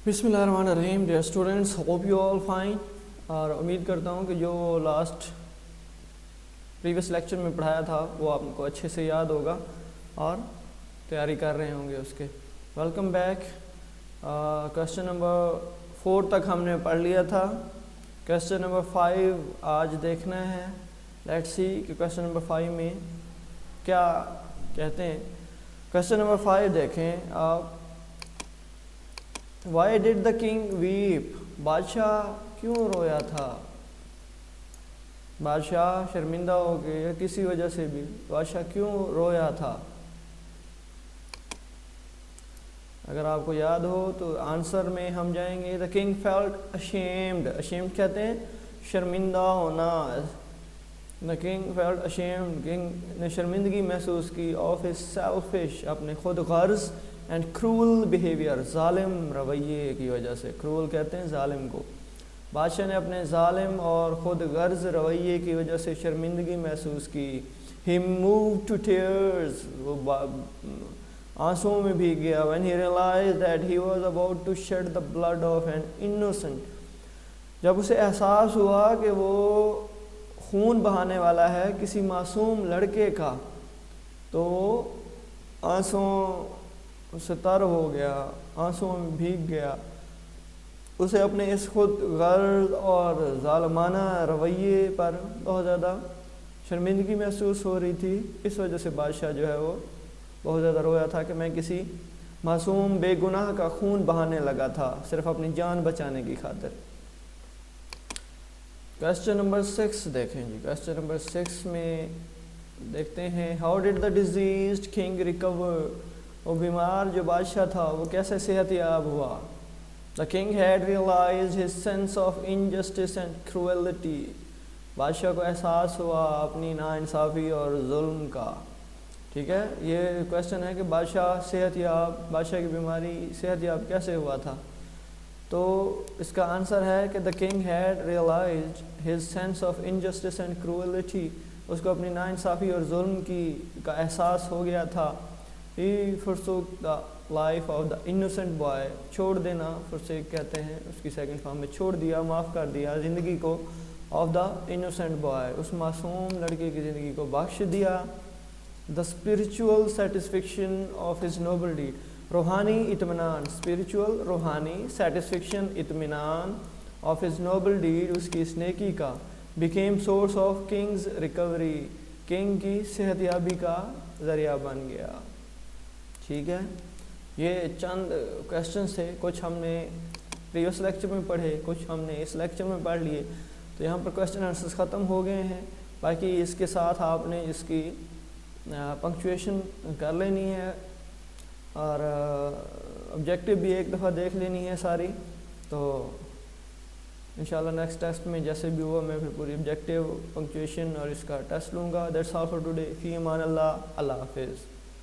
बिस्मिल्लाहिर्रहमानिर्रहीम। Dear students, hope you all fine. और उम्मीद करता हूँ कि जो लास्ट प्रीवियस लेक्चर में पढ़ाया था वो आपको अच्छे से याद होगा और तैयारी कर रहे होंगे उसके। Welcome back. क्वेश्चन नंबर 4 तक हमने पढ़ लिया था। क्वेश्चन नंबर 5 आज देखना है। लेट्स सी कि क्वेश्चन नंबर 5 में क्या कहते हैं। क्वेश्चन नंबर 5 देखें आप। Why did the king weep? बादशाह क्यों रोया था? बादशाह शर्मिंदा हो गए या किसी वजह से भी बादशाह क्यों रोया था? अगर आपको याद हो तो आंसर में हम जाएंगे the king felt ashamed. Ashamed कहते हैं शर्मिंदा होना। The king felt ashamed, king ने शर्मिंदगी महसूस की ऑफ हिज सेल्फिश, अपने खुद गर्ज एंड क्रूअल बिहेवियर, जालिम रवैये की वजह से। क्रूअल कहते हैं जालिम को। बादशाह ने अपने जालिम और खुद गर्ज रवैये की वजह से शर्मिंदगी महसूस की। ही मूव्ड टू टीयर्स, वो आंसुओं में भीग गया। When he realized that he was about to shed the blood of an innocent, जब उसे एहसास हुआ कि वो खून बहाने वाला है किसी मासूम लड़के का, तो आंसुओं से तर हो गया, आंसुओं में भीग गया। उसे अपने इस खुद गर्ज और जालमाना रवैये पर बहुत ज़्यादा शर्मिंदगी महसूस हो रही थी। इस वजह से बादशाह जो है वो बहुत ज़्यादा रोया था कि मैं किसी मासूम बेगुनाह का खून बहाने लगा था सिर्फ अपनी जान बचाने की खातिर। क्वेश्चन नंबर 6 देखें जी। क्वेश्चन नंबर 6 में देखते हैं how did the diseased king recover? वो बीमार जो बादशाह था वो कैसे सेहतयाब हुआ? The king had realized his sense of injustice and cruelty, बादशाह को एहसास हुआ अपनी नाइंसाफ़ी और जुल्म का। ठीक है, ये क्वेश्चन है कि बादशाह की बीमारी सेहतयाब कैसे हुआ था? तो इसका आंसर है कि the king had realized his sense of injustice and cruelty, उसको अपनी नाइंसाफ़ी और जुल्म का एहसास हो गया था। ही forsook the life of the innocent boy, छोड़ देना, फॉरसेक कहते हैं उसकी सेकंड फॉर्म में, छोड़ दिया, माफ़ कर दिया ज़िंदगी को, ऑफ द इनोसेंट बॉय, उस मासूम लड़के की ज़िंदगी को बख्श दिया। The spiritual satisfaction of his noble deed, रूहानी इत्मीनान, स्पिरिचुअल रूहानी सेटिस्फेक्शन इत्मीनान ऑफ हिज नोबल डीड, उसकी इस नेकी का, became source of Kings recovery, king की सेहतयाबी का ज़रिया बन गया। ठीक है, ये चंद क्वेश्चन थे, कुछ हमने प्रीवियस लेक्चर में पढ़े, कुछ हमने इस लेक्चर में पढ़ लिए। तो यहाँ पर क्वेश्चन आंसर्स ख़त्म हो गए हैं। बाकी इसके साथ आपने इसकी पंक्चुएशन कर लेनी है और ऑब्जेक्टिव भी एक दफ़ा देख लेनी है सारी। तो इंशाल्लाह नेक्स्ट टेस्ट में जैसे भी हुआ मैं फिर पूरी ऑब्जेक्टिव, पंक्चुएशन और इसका टेस्ट लूँगा। That's all for today. फी अमान अल्लाह, अल्लाह हाफिज़।